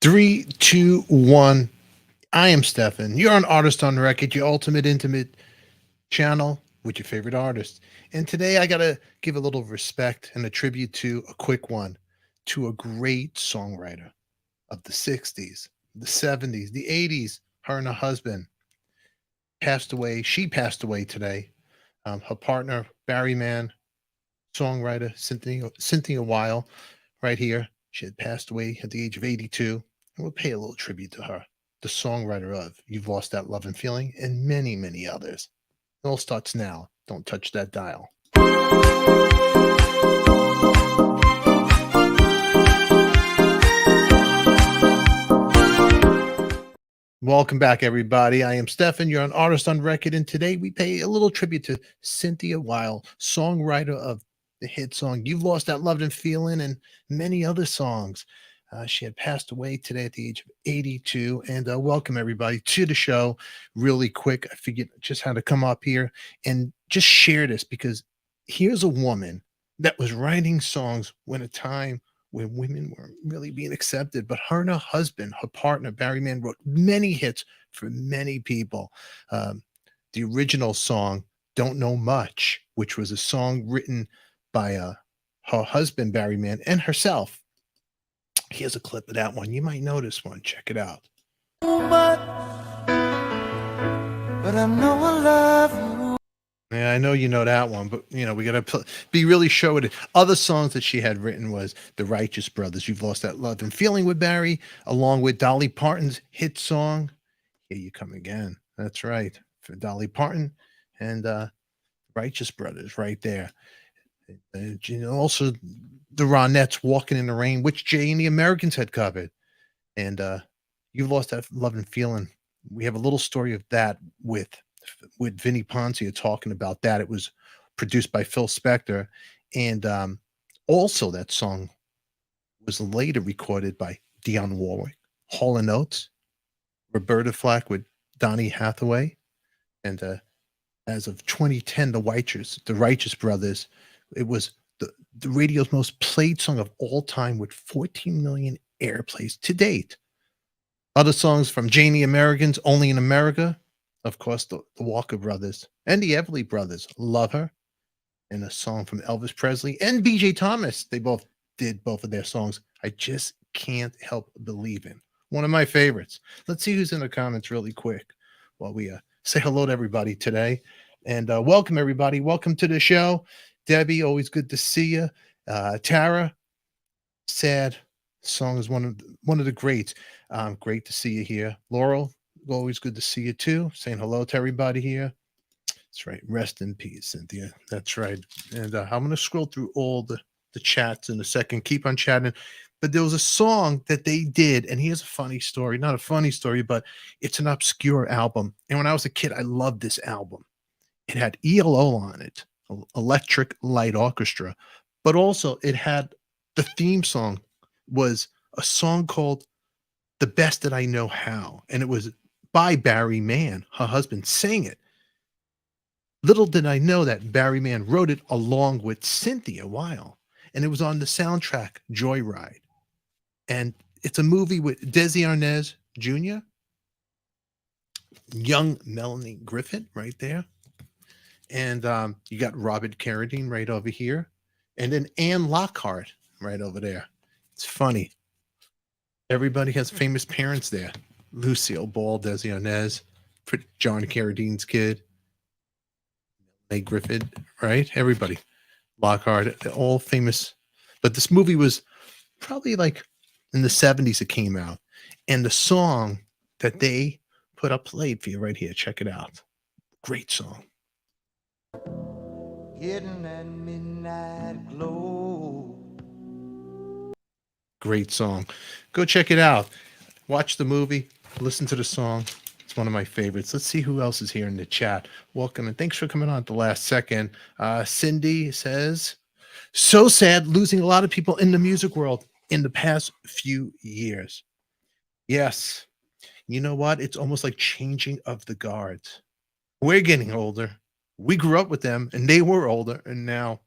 Three, two, one. I am Stefan. You're an artist on record, your ultimate intimate channel with your favorite artists. And today I got to give a little respect and a tribute to a quick one to a great songwriter of the 60s, the 70s, the 80s. Her and her husband passed away. She passed away today. Her partner, Barry Mann, songwriter Cynthia Weil, right here. She had passed away at the age of 82. And we'll pay a little tribute to her, the songwriter of You've Lost That Lovin Feelin, and many, many others. It all starts now. Don't touch that dial. Welcome back, everybody. I am Stefan. You're an artist on record, and today we pay a little tribute to Cynthia Weil, songwriter of the hit song You've Lost That Lovin Feelin, and many other songs. She had passed away today at the age of 82. And welcome, everybody, to the show. Really quick, I figured just how to come up here and just share this because here's a woman that was writing songs when a time when women weren't really being accepted. But her and her husband, her partner, Barry Mann, wrote many hits for many people. The original song, Don't Know Much, which was a song written by her husband, Barry Mann, and herself. Here's a clip of that one. You might know this one. Check it out. But I know I love you. Yeah, I know you know that one, but we gotta be really sure with it. Other songs that she had written was the Righteous Brothers. You've Lost That Love and Feeling with Barry, along with Dolly Parton's hit song, Here You Come Again. That's right, for Dolly Parton and Righteous Brothers, right there. Also the Ronettes, Walking in the Rain, which Jay and the Americans had covered. And You've Lost That Love and Feeling. We have a little story of that with Vinnie Poncia talking about that. It was produced by Phil Spector. And also that song was later recorded by Dionne Warwick, Hall & Oates, Roberta Flack with Donny Hathaway. And as of 2010, the Righteous Brothers, it was the radio's most played song of all time with 14 million airplays to date. Other songs from Jane the Americans, Only in America, of course, the Walker Brothers and the Everly Brothers, Love Her, and a song from Elvis Presley and BJ Thomas. They both did both of their songs. I just can't help believing. One of my favorites. Let's see who's in the comments really quick while we say hello to everybody today. And welcome, everybody. Welcome to the show. Debbie, always good to see you. Tara, Sad song is one of the greats. Great to see you here. Laurel, always good to see you too. Saying hello to everybody here. That's right. Rest in peace, Cynthia. That's right. And I'm going to scroll through all the chats in a second. Keep on chatting. But there was a song that they did, and here's a funny story. Not a funny story, but it's an obscure album. And when I was a kid, I loved this album. It had ELO on it, Electric Light Orchestra, but also it had the theme song was a song called The Best That I Know How, and it was by Barry Mann. Her husband sang it. Little did I know that Barry Mann wrote it along with Cynthia Weil, and it was on the soundtrack Joyride. And it's a movie with Desi Arnaz Jr., young Melanie Griffith right there. And you got Robert Carradine right over here. And then Anne Lockhart right over there. It's funny. Everybody has famous parents there. Lucille Ball, Desi Arnaz, John Carradine's kid, May Griffith, right? Everybody. Lockhart, all famous. But this movie was probably like in the 70s it came out. And the song that they put up played for you right here. Check it out. Great song. Getting that midnight glow. Great song. Go check it out. Watch the movie. Listen to the song. It's one of my favorites. Let's see who else is here in the chat. Welcome and thanks for coming on at the last second. Cindy says, so sad losing a lot of people in the music world in the past few years. Yes. You know what? It's almost like changing of the guards. We're getting older. We grew up with them and they were older, and now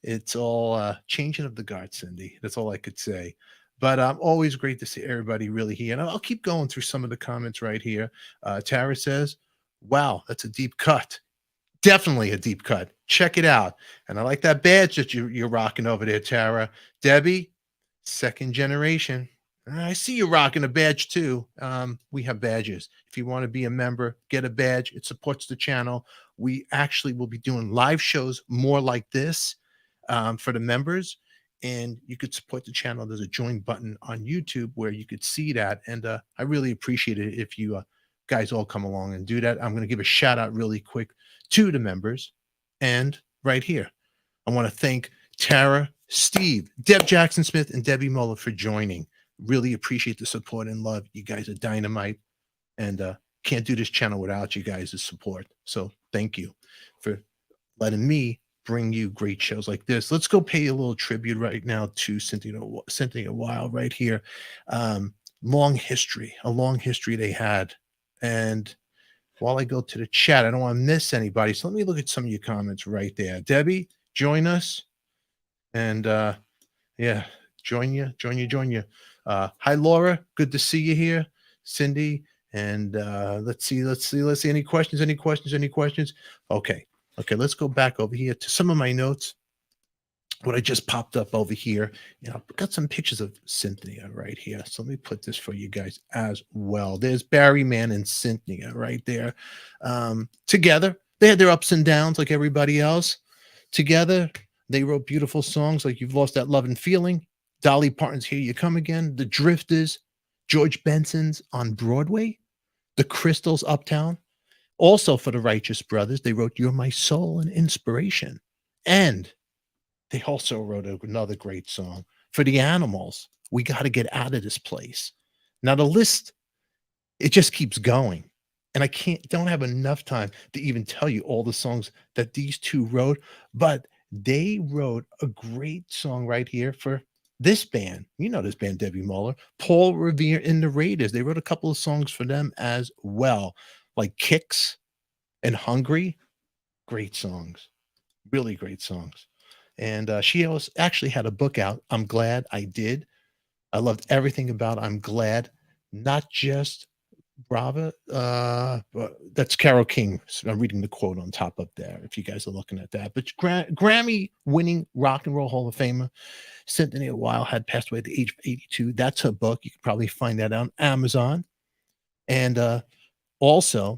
it's all changing of the guard, Cindy. That's all I could say. But always great to see everybody really here. And I'll keep going through some of the comments right here. Tara says, "Wow, that's a deep cut. Definitely a deep cut. Check it out." And I like that badge that you're rocking over there, Tara. Debbie, second generation. I see you rocking a badge too. We have badges. If you want to be a member, get a badge. It supports the channel. We actually will be doing live shows more like this for the members. And you could support the channel. There's a join button on YouTube where you could see that. And I really appreciate it if you guys all come along and do that. I'm going to give a shout out really quick to the members. And right here, I want to thank Tara, Steve, Deb Jackson Smith, and Debbie Muller for joining. Really appreciate the support and love. You guys are dynamite, and can't do this channel without you guys' support. So thank you for letting me bring you great shows like this. Let's go pay a little tribute right now to Cynthia Weil right here. Long history, a long history they had. And while I go to the chat, I don't want to miss anybody. So let me look at some of your comments right there. Debbie, join us. And yeah, join you. Hi, Laura. Good to see you here. Cindy. And let's see. Any questions? Okay. Let's go back over here to some of my notes. What I just popped up over here. I've got some pictures of Cynthia right here. So let me put this for you guys as well. There's Barry Mann and Cynthia right there. Together. They had their ups and downs like everybody else. Together, they wrote beautiful songs like You've Lost That Lovin Feelin. Dolly Parton's Here You Come Again. The Drifters. George Benson's On Broadway. The Crystals, Uptown. Also for the Righteous Brothers, they wrote You're My Soul and Inspiration. And they also wrote another great song for the Animals. We Got to Get Out of This Place. Now the list, it just keeps going. And I don't have enough time to even tell you all the songs that these two wrote, but they wrote a great song right here for this band. You know this band, Debbie Muller, Paul Revere and the Raiders. They wrote a couple of songs for them as well, like Kicks and Hungry. Great songs, really great songs. And she actually had a book out. I'm glad I did. I loved everything about I'm glad, not just Brava. That's Carole King. So I'm reading the quote on top up there, if you guys are looking at that. But Grammy winning rock and roll Hall of Famer Cynthia Weil had passed away at the age of 82. That's her book. You can probably find that on Amazon. And also,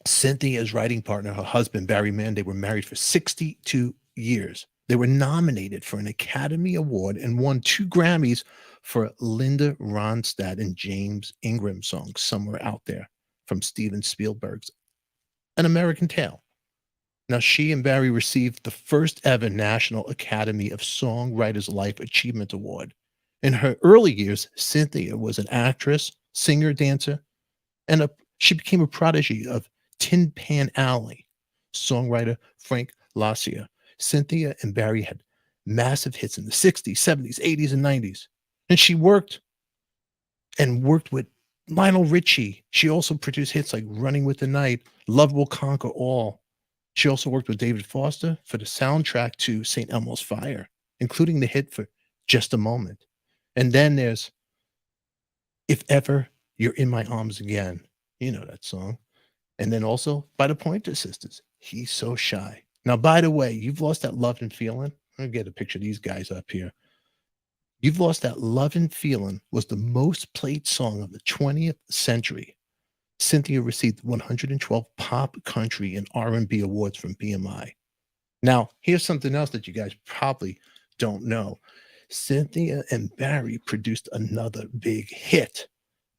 Cynthia's writing partner, her husband, Barry Mann, they were married for 62 years. They were nominated for an Academy Award and won 2 Grammys for Linda Ronstadt and James Ingram song, Somewhere Out There, from Steven Spielberg's An American Tale. Now, she and Barry received the first ever National Academy of Songwriters Life Achievement Award. In her early years, Cynthia was an actress, singer, dancer, and she became a prodigy of Tin Pan Alley songwriter Frank Lazia. Cynthia and Barry had massive hits in the 60s, 70s, 80s, and 90s. And she worked with Lionel Richie. She also produced hits like Running with the Night, Love Will Conquer All. She also worked with David Foster for the soundtrack to St. Elmo's Fire, including the hit for Just a Moment. And then there's If Ever You're in My Arms Again. You know that song. And then also by the Pointer Sisters, He's So Shy. Now, by the way, You've Lost That Lovin Feelin. I'm going to get a picture of these guys up here. You've Lost That Lovin Feelin was the most played song of the 20th century. Cynthia received 112 pop, country, and R&B awards from BMI. Now, here's something else that you guys probably don't know. Cynthia and Barry produced another big hit.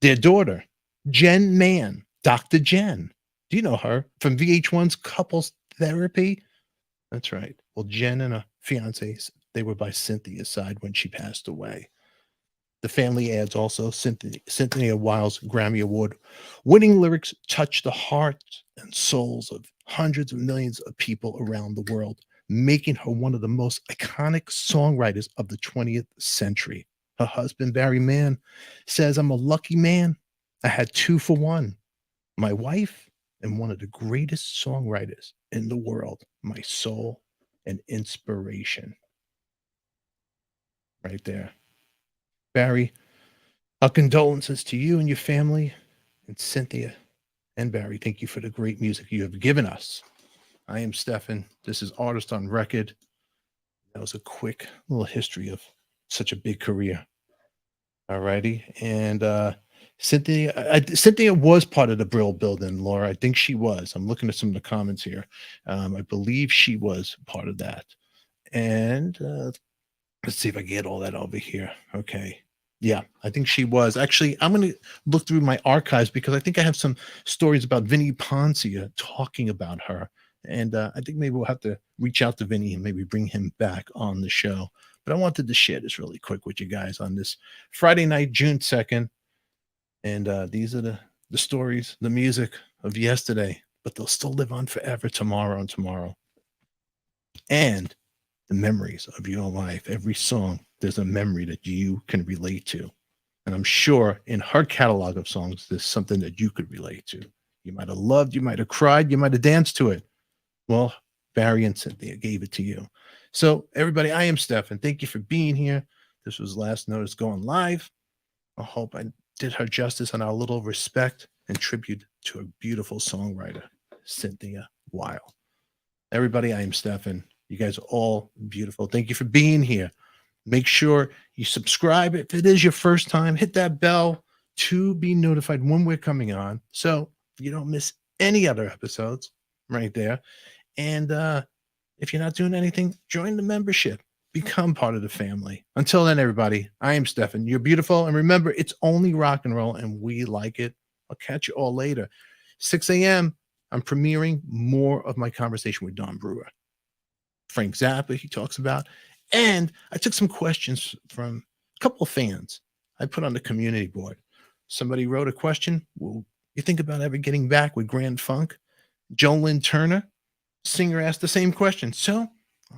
Their daughter, Jenn Mann, Dr. Jenn. Do you know her from VH1's Couples Therapy? That's right. Well, Jen and her fiance, they were by Cynthia's side when she passed away. The family adds also Cynthia Weil's Grammy Award winning lyrics touch the hearts and souls of hundreds of millions of people around the world, making her one of the most iconic songwriters of the 20th century. Her husband, Barry Mann, says, I'm a lucky man. I had 2 for 1. My wife and one of the greatest songwriters in the world, my soul and inspiration. Right there. Barry, our condolences to you and your family. And Cynthia and Barry, thank you for the great music you have given us. I am Stefan. This is Artist on Record. That was a quick little history of such a big career. Alrighty. And Cynthia was part of the Brill Building, Laura. I think she was. I'm looking at some of the comments here. I believe she was part of that. And let's see if I can get all that over here. Okay. Yeah, I think she was. Actually, I'm going to look through my archives because I think I have some stories about Vinnie Poncia talking about her. And I think maybe we'll have to reach out to Vinny and maybe bring him back on the show. But I wanted to share this really quick with you guys on this Friday night, June 2nd. And these are the stories, the music of yesterday, but they'll still live on forever tomorrow and tomorrow. And the memories of your life. Every song, there's a memory that you can relate to. And I'm sure in her catalog of songs, there's something that you could relate to. You might have loved, you might have cried, you might have danced to it. Well, Barry and Cynthia gave it to you. So, everybody, I am Stefan. Thank you for being here. This was Last Notice going live. I hope I did her justice on our little respect and tribute to a beautiful songwriter, Cynthia Weil. Everybody, I am Stefan. You guys are all beautiful. Thank you for being here. Make sure you subscribe. If it is your first time, hit that bell to be notified when we're coming on. So you don't miss any other episodes right there. And if you're not doing anything, join the membership. Become part of the family. Until then, everybody, I am Stefan. You're beautiful. And remember, it's only rock and roll and we like it. I'll catch you all later. 6 a.m., I'm premiering more of my conversation with Don Brewer. Frank Zappa, he talks about. And I took some questions from a couple of fans I put on the community board. Somebody wrote a question. Will you think about ever getting back with Grand Funk? Jolyn Turner, singer, asked the same question. So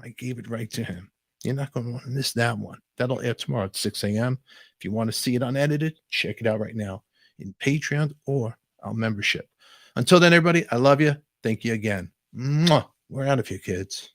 I gave it right to him. You're not going to want to miss that one. That'll air tomorrow at 6 a.m. If you want to see it unedited, check it out right now in Patreon or our membership. Until then, everybody, I love you. Thank you again. Mwah. We're out of here, kids.